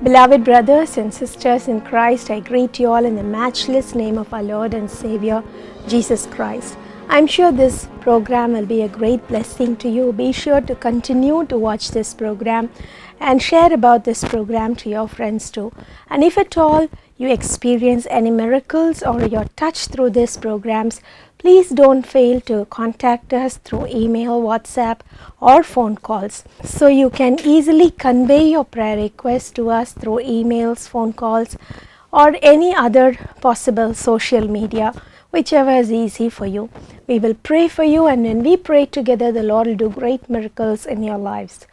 Beloved brothers and sisters in Christ, I greet you all in the matchless name of our Lord and Savior, Jesus Christ. I'm sure this program will be a great blessing to you. Be sure to continue to watch this program and share about this program to your friends too. And if at all you experience any miracles or you're touched through these programs, please don't fail to contact us through email, WhatsApp or phone calls. So you can easily convey your prayer requests to us through emails, phone calls or any other possible social media, whichever is easy for you. We will pray for you, and when we pray together, the Lord will do great miracles in your lives.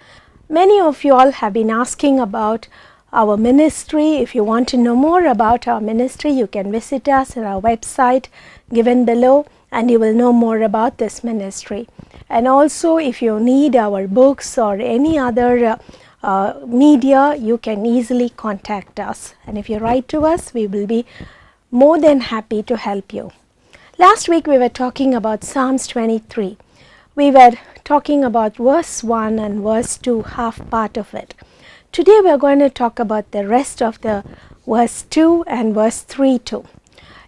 Many of you all have been asking about our ministry. If you want to know more about our ministry, you can visit us at our website given below and you will know more about this ministry. And also, if you need our books or any other media, you can easily contact us. And if you write to us, we will be more than happy to help you. Last week we were talking about Psalms 23. We were talking about verse 1 and verse 2, half part of it. Today we are going to talk about the rest of the verse 2 and verse 3 too.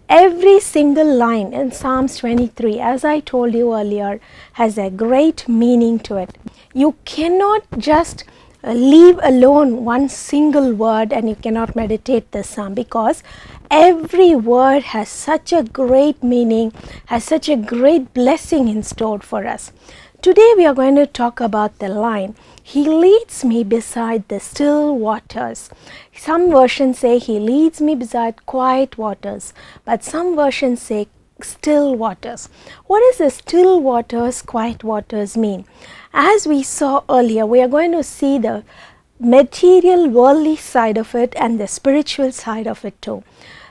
Every single line in Psalms 23, as I told you earlier, has a great meaning to it. You cannot just leave alone one single word and you cannot meditate the psalm, because every word has such a great meaning, has such a great blessing in store for us. Today we are going to talk about the line, He leads me beside the still waters. Some versions say He leads me beside quiet waters, but some versions say still waters. What does the still waters, quiet waters mean? As we saw earlier, we are going to see the material worldly side of it and the spiritual side of it too.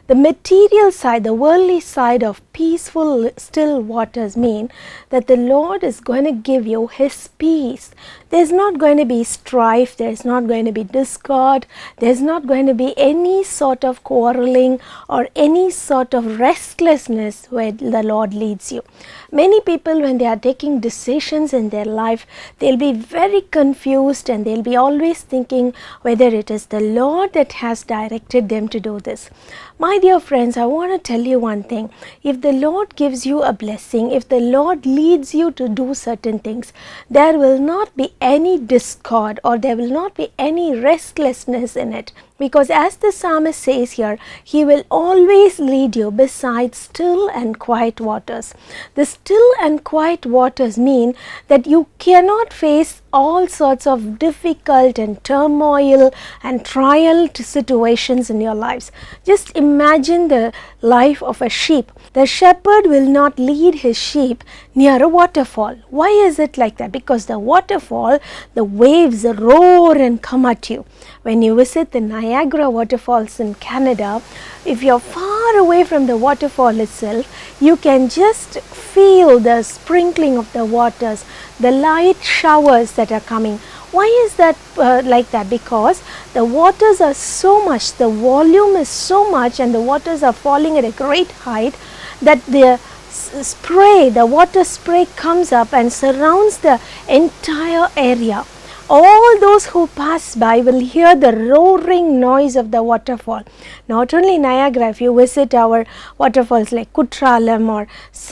The material side, the worldly side of peaceful still waters mean that the Lord is going to give you His peace. There's not going to be strife, there's not going to be discord, there's not going to be any sort of quarreling or any sort of restlessness where the Lord leads you. Many people, when they are taking decisions in their life, they'll be very confused and they'll be always thinking whether it is the Lord that has directed them to do this. My dear friends, I want to tell you one thing. If the Lord gives you a blessing, if the Lord leads you to do certain things, there will not be any discord or there will not be any restlessness in it. Because as the psalmist says here, He will always lead you beside still and quiet waters. The still and quiet waters mean that you cannot face all sorts of difficult and turmoil and trial situations in your lives. Just imagine the life of a sheep. The shepherd will not lead his sheep near a waterfall. Why is it like that? Because the waterfall, the waves roar and come at you. When you visit the Niagara waterfalls in Canada, if you're far away from the waterfall itself, you can just feel the sprinkling of the waters, the light showers that are coming. Why is that like that? Because the waters are so much, the volume is so much and the waters are falling at a great height that the spray, the water spray comes up and surrounds the entire area. All those who pass by will hear the roaring noise of the waterfall. Not only Niagara, if you visit our waterfalls like Kutralam or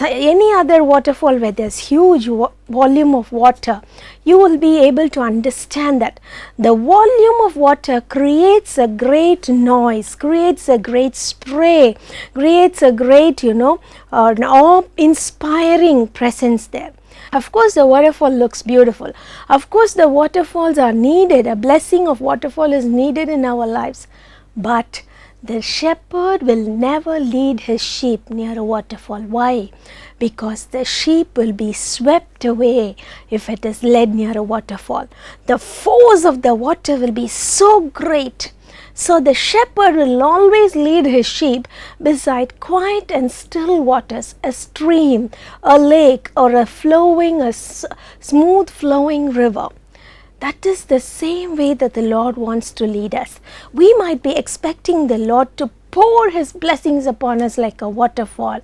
any other waterfall where there's huge volume of water, you will be able to understand that the volume of water creates a great noise, creates a great spray, creates a great, awe-inspiring presence there. Of course, the waterfall looks beautiful. Of course, the waterfalls are needed. A blessing of waterfall is needed in our lives. But the shepherd will never lead his sheep near a waterfall. Why? Because the sheep will be swept away if it is led near a waterfall. The force of the water will be so great. So the shepherd will always lead his sheep beside quiet and still waters, a stream, a lake, or a smooth flowing river. That is the same way that the Lord wants to lead us. We might be expecting the Lord to pour His blessings upon us like a waterfall.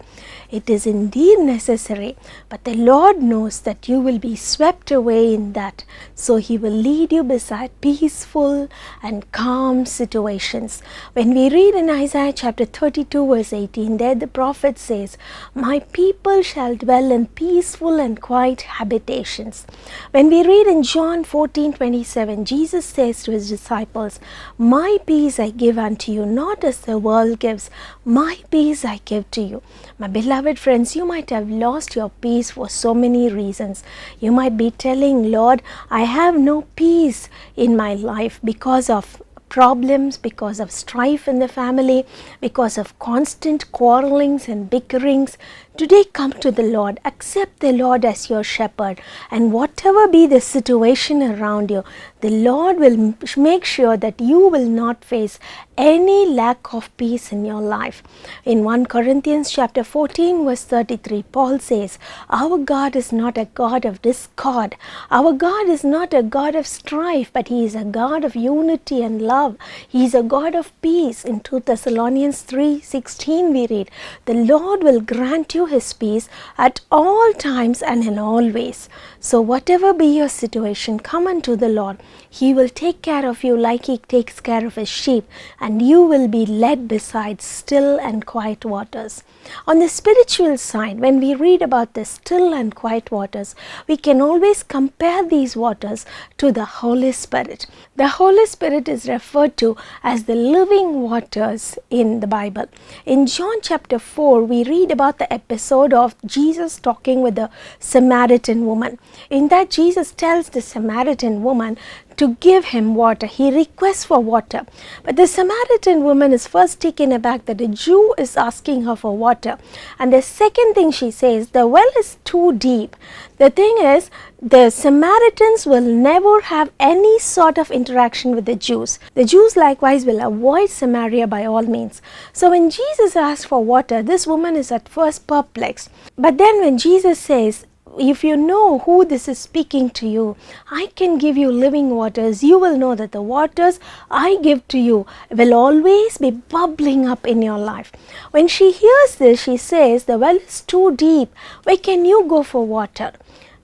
It is indeed necessary, but the Lord knows that you will be swept away in that. So He will lead you beside peaceful and calm situations. When we read in Isaiah chapter 32 verse 18, there the prophet says, "My people shall dwell in peaceful and quiet habitations." When we read in John 14:27, Jesus says to His disciples, "My peace I give unto you, not as the world gives, my peace I give to you." My beloved friends, you might have lost your peace for so many reasons. You might be telling, "Lord, I have no peace in my life because of problems, because of strife in the family, because of constant quarrelings and bickerings." Today come to the Lord, accept the Lord as your shepherd, and whatever be the situation around you, the Lord will make sure that you will not face any lack of peace in your life. In 1 Corinthians chapter 14 verse 33, Paul says, "Our God is not a God of discord. Our God is not a God of strife, but He is a God of unity and love. He is a God of peace." In 2 Thessalonians 3:16 we read, "The Lord will grant you His peace at all times and in all ways." So whatever be your situation, come unto the Lord. He will take care of you like He takes care of His sheep, and you will be led beside still and quiet waters. On the spiritual side, when we read about the still and quiet waters, we can always compare these waters to the Holy Spirit. The Holy Spirit is referred to as the living waters in the Bible. In John chapter 4, we read about the episode of Jesus talking with the Samaritan woman. In that, Jesus tells the Samaritan woman to give him water. He requests for water. But the Samaritan woman is first taken aback that a Jew is asking her for water. And the second thing she says, the well is too deep. The thing is, the Samaritans will never have any sort of interaction with the Jews. The Jews likewise will avoid Samaria by all means. So when Jesus asks for water, this woman is at first perplexed. But then when Jesus says, "If you know who this is speaking to you, I can give you living waters. You will know that the waters I give to you will always be bubbling up in your life." When she hears this, she says, "The well is too deep. Where can you go for water?"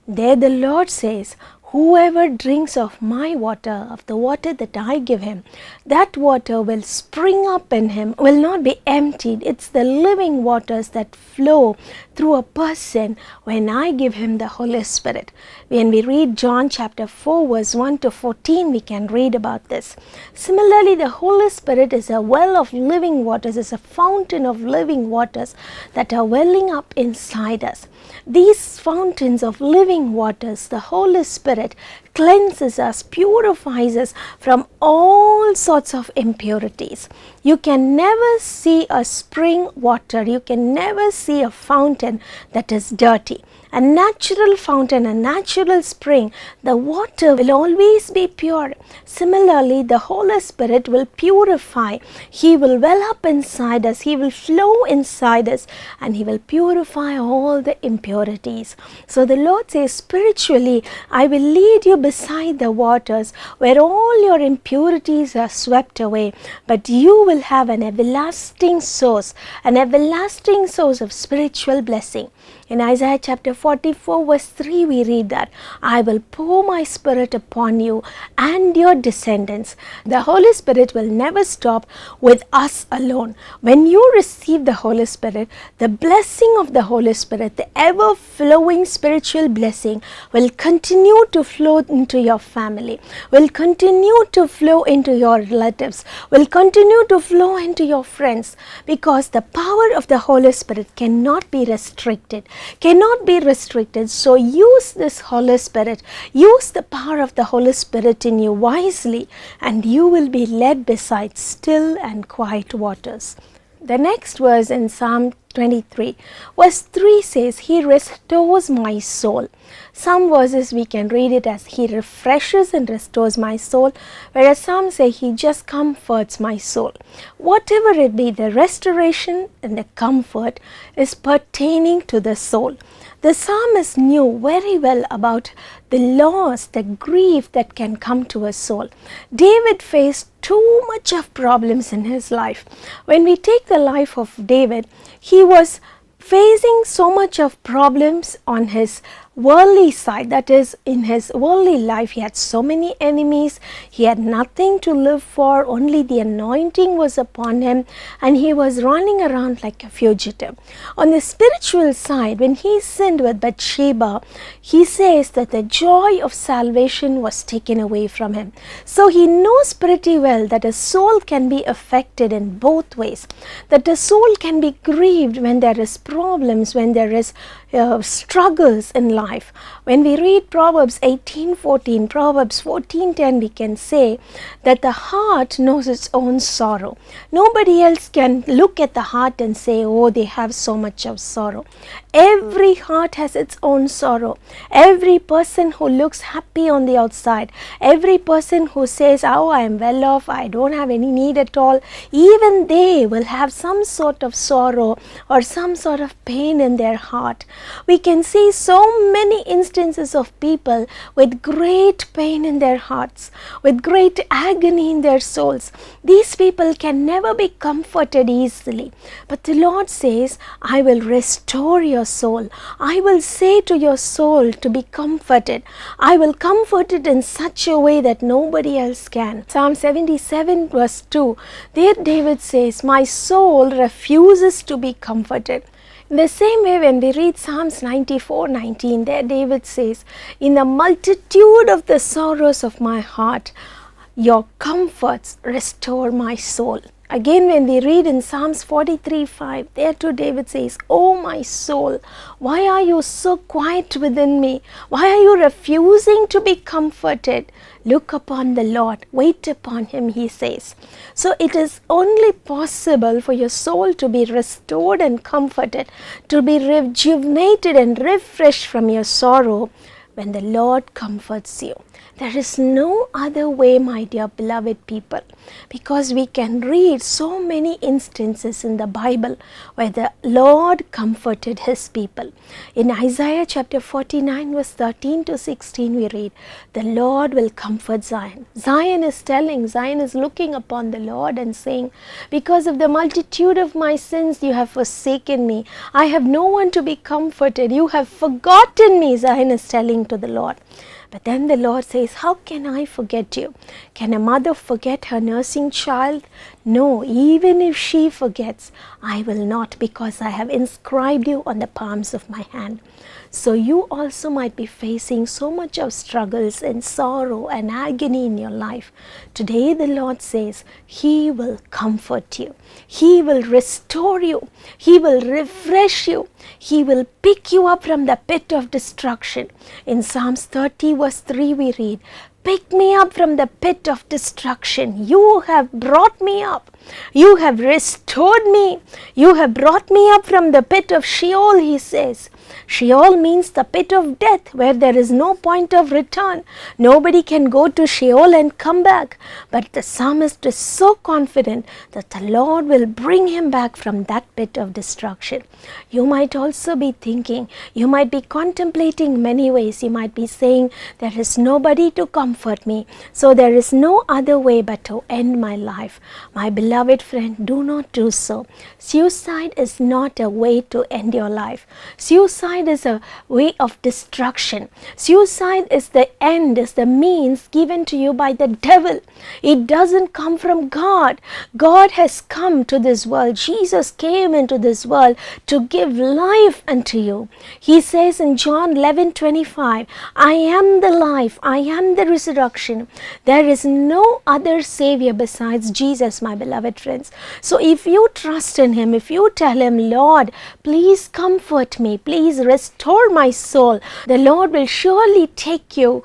There the Lord says, "Whoever drinks of my water, of the water that I give him, that water will spring up in him, will not be emptied." It's the living waters that flow through a person when I give him the Holy Spirit. When we read John chapter 4 verse 1 to 14, we can read about this. Similarly, the Holy Spirit is a well of living waters, is a fountain of living waters that are welling up inside us. These fountains of living waters, the Holy Spirit cleanses us, purifies us from all sorts of impurities. You can never see a spring water, you can never see a fountain that is dirty. A natural fountain, a natural spring, the water will always be pure. Similarly, the Holy Spirit will purify. He will well up inside us, He will flow inside us, and He will purify all the impurities. So the Lord says, spiritually, I will lead you beside the waters where all your impurities are swept away, but you will have an everlasting source of spiritual blessing. In Isaiah chapter 44 verse 3, we read that, "I will pour my Spirit upon you and your descendants." The Holy Spirit will never stop with us alone. When you receive the Holy Spirit, the blessing of the Holy Spirit, the ever-flowing spiritual blessing, will continue to flow into your family, will continue to flow into your relatives, will continue to flow into your friends, because the power of the Holy Spirit cannot be restricted. So use this Holy Spirit, use the power of the Holy Spirit in you wisely, and you will be led beside still and quiet waters. The next verse in Psalm 23. Verse 3 says, He restores my soul. Some verses we can read it as He refreshes and restores my soul, whereas some say He just comforts my soul. Whatever it be, the restoration and the comfort is pertaining to the soul. The psalmist knew very well about the loss, the grief that can come to a soul. David faced too much of problems in his life. When we take the life of David, he was facing so much of problems on his worldly side, that is, in his worldly life he had so many enemies, he had nothing to live for, only the anointing was upon him, and he was running around like a fugitive. On the spiritual side, when he sinned with Bathsheba, he says that the joy of salvation was taken away from him. So he knows pretty well that a soul can be affected in both ways, that a soul can be grieved when there is problems, when there is struggles in life. When we read Proverbs 18:14, Proverbs 14:10, we can say that the heart knows its own sorrow. Nobody else can look at the heart and say, oh, they have so much of sorrow. Every heart has its own sorrow. Every person who looks happy on the outside, every person who says, oh, I am well off, I don't have any need at all, even they will have some sort of sorrow or some sort of pain in their heart. We can see so many instances of people with great pain in their hearts, with great agony in their souls. These people can never be comforted easily. But the Lord says, I will restore your soul. I will say to your soul to be comforted. I will comfort it in such a way that nobody else can. Psalm 77 verse 2, there David says, my soul refuses to be comforted. In the same way, when we read Psalms 94:19, there David says, in the multitude of the sorrows of my heart, your comforts restore my soul. Again, when we read in Psalms 43:5, there too David says, oh my soul, why are you so quiet within me? Why are you refusing to be comforted? Look upon the Lord, wait upon Him, he says. So it is only possible for your soul to be restored and comforted, to be rejuvenated and refreshed from your sorrow when the Lord comforts you. There is no other way, my dear beloved people, because we can read so many instances in the Bible where the Lord comforted His people. In Isaiah chapter 49 verse 13 to 16 we read, the Lord will comfort Zion. Zion is looking upon the Lord and saying, because of the multitude of my sins you have forsaken me. I have no one to be comforted. You have forgotten me, Zion is telling to the Lord. But then the Lord says, how can I forget you? Can a mother forget her nursing child? No, even if she forgets, I will not, because I have inscribed you on the palms of my hand. So you also might be facing so much of struggles and sorrow and agony in your life. Today the Lord says, He will comfort you. He will restore you. He will refresh you. He will pick you up from the pit of destruction. In Psalms 30 verse 3 we read, pick me up from the pit of destruction. You have brought me up. You have restored me. You have brought me up from the pit of Sheol, he says. Sheol means the pit of death, where there is no point of return. Nobody can go to Sheol and come back. But the psalmist is so confident that the Lord will bring him back from that pit of destruction. You might also be thinking, you might be contemplating many ways. You might be saying, there is nobody to comfort me, so there is no other way but to end my life. My beloved friend, do not do so. Suicide is not a way to end your life. Suicide is a way of destruction. Suicide is the end, is the means given to you by the devil. It doesn't come from God. God has come to this world. Jesus came into this world to give life unto you. He says in John 11:25, I am the life, I am the resurrection. There is no other Savior besides Jesus, my beloved friends. So if you trust in Him, if you tell Him, Lord, please comfort me, please restore my soul, the Lord will surely take you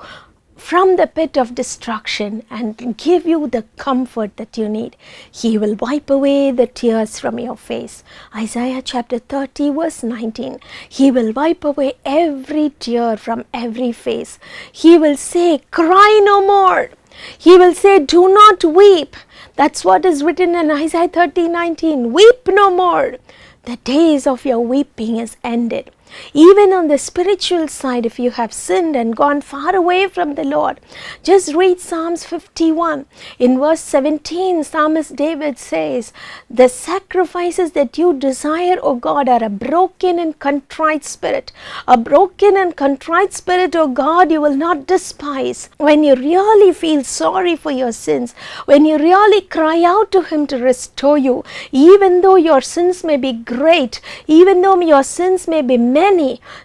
from the pit of destruction and give you the comfort that you need. He will wipe away the tears from your face. Isaiah chapter 30 verse 19. He will wipe away every tear from every face. He will say, cry no more. He will say, do not weep. That's what is written in Isaiah 30:19. Weep no more. The days of your weeping is ended. Even on the spiritual side, if you have sinned and gone far away from the Lord, just read Psalms 51. In verse 17, Psalmist David says, the sacrifices that you desire, O God, are a broken and contrite spirit. A broken and contrite spirit, O God, you will not despise. When you really feel sorry for your sins, when you really cry out to Him to restore you, even though your sins may be great, even though your sins may be many,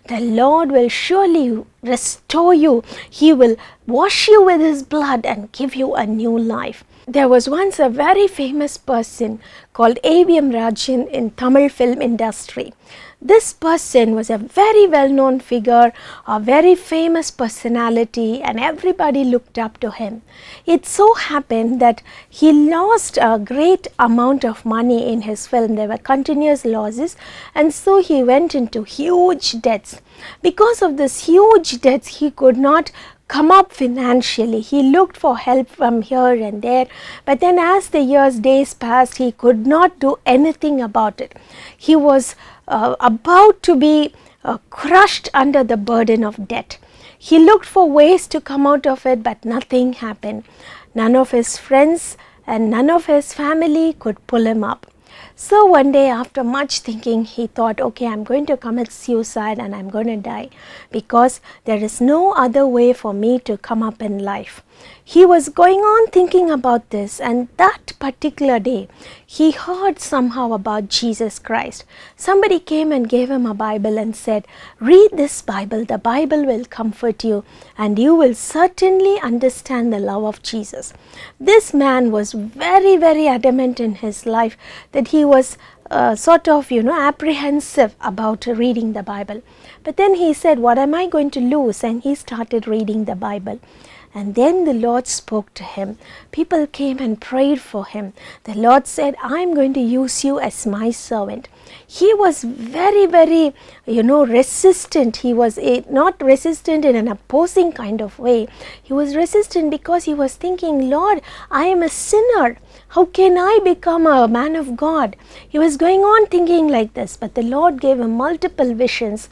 the Lord will surely restore you. He will wash you with His blood and give you a new life. There was once a very famous person called A.V.M. Rajan in Tamil film industry. This person was a very well-known figure, a very famous personality, and everybody looked up to him. It so happened that he lost a great amount of money in his film. There were continuous losses, and so he went into huge debts. Because of this huge debts, he could not come up financially. He looked for help from here and there, but then as the days passed, he could not do anything about it. He was about to be crushed under the burden of debt. He looked for ways to come out of it, but nothing happened. None of his friends and none of his family could pull him up. So one day, after much thinking, he thought, okay, I'm going to commit suicide and I'm going to die, because there is no other way for me to come up in life. He was going on thinking about this, and that particular day, he heard somehow about Jesus Christ. Somebody came and gave him a Bible and said, read this Bible, the Bible will comfort you and you will certainly understand the love of Jesus. This man was very, very adamant in his life that he was apprehensive about reading the Bible. But then he said, what am I going to lose? And he started reading the Bible. And then the Lord spoke to him. People came and prayed for him. The Lord said, I'm going to use you as my servant. He was very, very, resistant. He was not resistant in an opposing kind of way. He was resistant because he was thinking, Lord, I am a sinner. How can I become a man of God? He was going on thinking like this, but the Lord gave him multiple visions,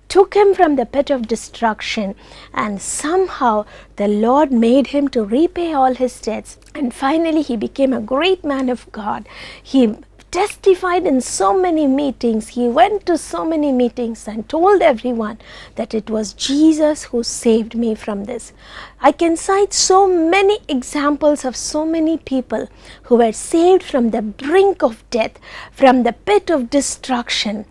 took him from the pit of destruction, and somehow the Lord made him to repay all his debts, and finally he became a great man of God. He testified in so many meetings. He went to so many meetings and told everyone that it was Jesus who saved me from this. I can cite so many examples of so many people who were saved from the brink of death, from the pit of destruction,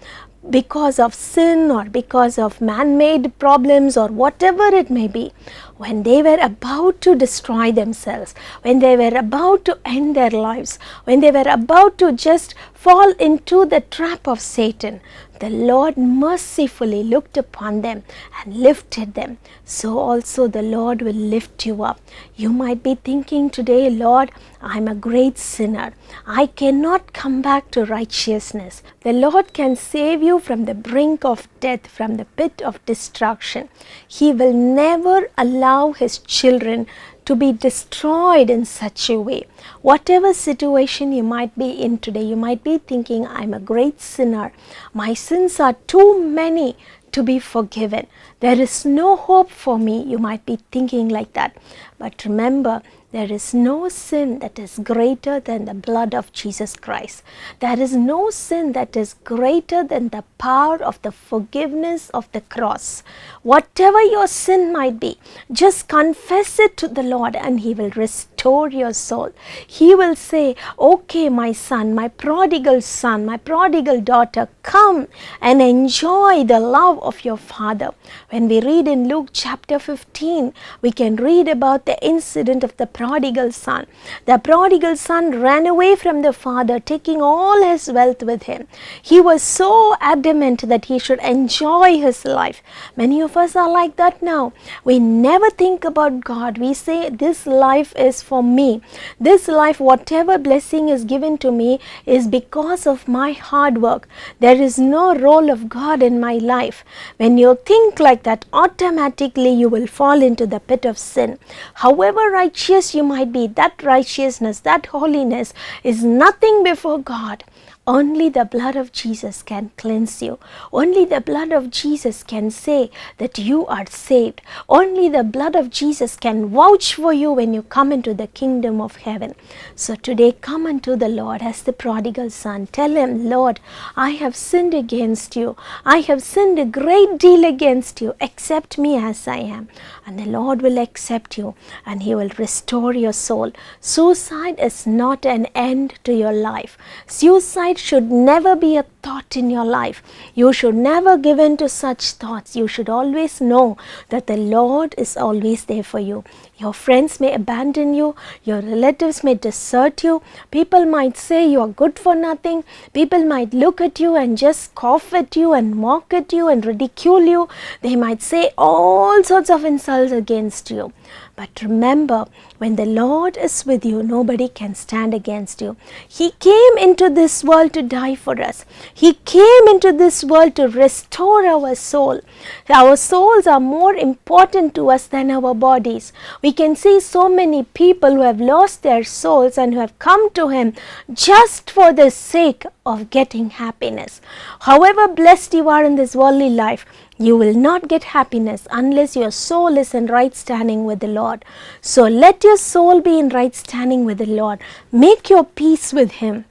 because of sin or because of man-made problems or whatever it may be. When they were about to destroy themselves, when they were about to end their lives, when they were about to just fall into the trap of Satan, the Lord mercifully looked upon them and lifted them. So also the Lord will lift you up. You might be thinking today, Lord, I'm a great sinner. I cannot come back to righteousness. The Lord can save you from the brink of death, from the pit of destruction. He will never allow His children to be destroyed in such a way. Whatever situation you might be in today, you might be thinking, I'm a great sinner. My sins are too many to be forgiven. There is no hope for me. You might be thinking like that. But remember, there is no sin that is greater than the blood of Jesus Christ. There is no sin that is greater than the power of the forgiveness of the cross. Whatever your sin might be, just confess it to the Lord and He will restore restore your soul. He will say, okay, my son, my prodigal son, my prodigal daughter, come and enjoy the love of your father. When we read in Luke chapter 15, we can read about the incident of the prodigal son. The prodigal son ran away from the father, taking all his wealth with him. He was so adamant that he should enjoy his life. Many of us are like that now. We never think about God. We say, this life is for me. This life, whatever blessing is given to me, is because of my hard work. There is no role of God in my life. When you think like that, automatically you will fall into the pit of sin. However righteous you might be, that righteousness, that holiness is nothing before God. Only the blood of Jesus can cleanse you. Only the blood of Jesus can say that you are saved. Only the blood of Jesus can vouch for you when you come into the kingdom of heaven. So today, come unto the Lord as the prodigal son. Tell him, Lord, I have sinned against you. I have sinned a great deal against you. Accept me as I am. And the Lord will accept you and He will restore your soul. Suicide is not an end to your life. Suicide should never be a thought in your life. You should never give in to such thoughts. You should always know that the Lord is always there for you. Your friends may abandon you. Your relatives may desert you. People might say you are good for nothing. People might look at you and just scoff at you and mock at you and ridicule you. They might say all sorts of insults against you. But remember, when the Lord is with you, nobody can stand against you. He came into this world to die for us. He came into this world to restore our soul. Our souls are more important to us than our bodies. We can see so many people who have lost their souls and who have come to Him just for the sake of getting happiness. However blessed you are in this worldly life, you will not get happiness unless your soul is in right standing with the Lord. So let your soul be in right standing with the Lord. Make your peace with Him.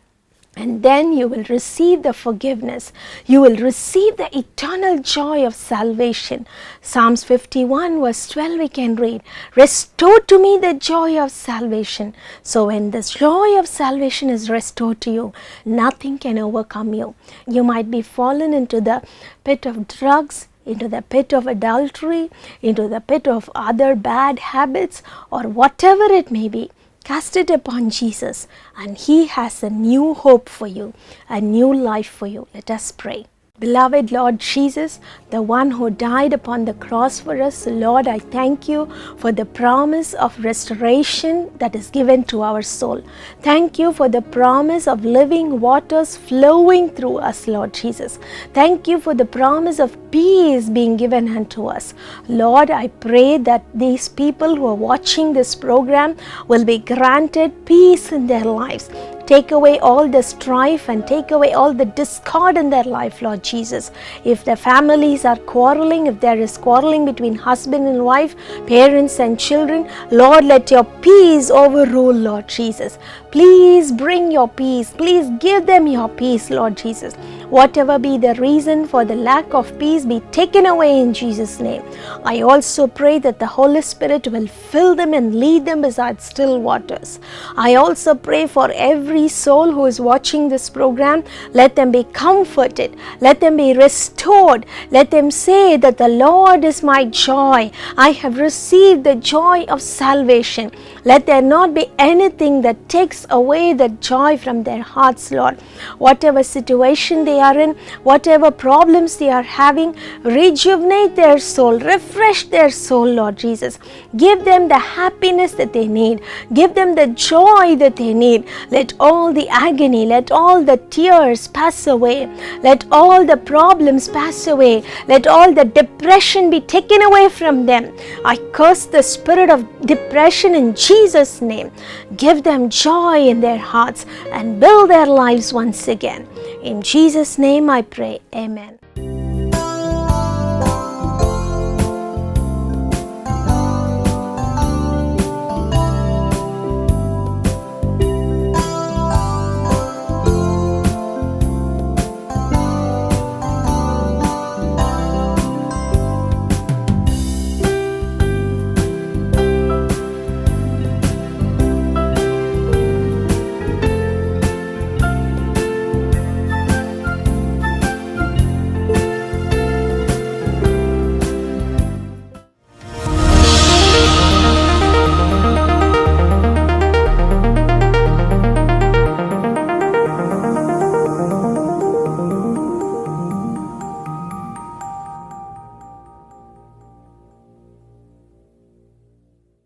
And then you will receive the forgiveness. You will receive the eternal joy of salvation. Psalms 51 verse 12 we can read, restore to me the joy of salvation. So when the joy of salvation is restored to you, nothing can overcome you. You might be fallen into the pit of drugs, into the pit of adultery, into the pit of other bad habits, or whatever it may be. Cast it upon Jesus, and He has a new hope for you, a new life for you. Let us pray. Beloved Lord Jesus, the one who died upon the cross for us, Lord, I thank you for the promise of restoration that is given to our soul. Thank you for the promise of living waters flowing through us, Lord Jesus. Thank you for the promise of peace being given unto us. Lord, I pray that these people who are watching this program will be granted peace in their lives. Take away all the strife and take away all the discord in their life, Lord Jesus. If the families are quarreling, if there is quarreling between husband and wife, parents and children, Lord, let your peace overrule, Lord Jesus. Please bring your peace. Please give them your peace, Lord Jesus. Whatever be the reason for the lack of peace, be taken away in Jesus' name. I also pray that the Holy Spirit will fill them and lead them beside still waters. I also pray for every soul who is watching this program. Let them be comforted. Let them be restored. Let them say that the Lord is my joy. I have received the joy of salvation. Let there not be anything that takes away the joy from their hearts, Lord. Whatever situation they are in, whatever problems they are having, rejuvenate their soul, refresh their soul, Lord Jesus. Give them the happiness that they need. Give them the joy that they need. Let all the agony, let all the tears pass away. Let all the problems pass away. Let all the depression be taken away from them. I curse the spirit of depression in Jesus' name. Give them joy in their hearts and build their lives once again. In Jesus' name I pray. Amen.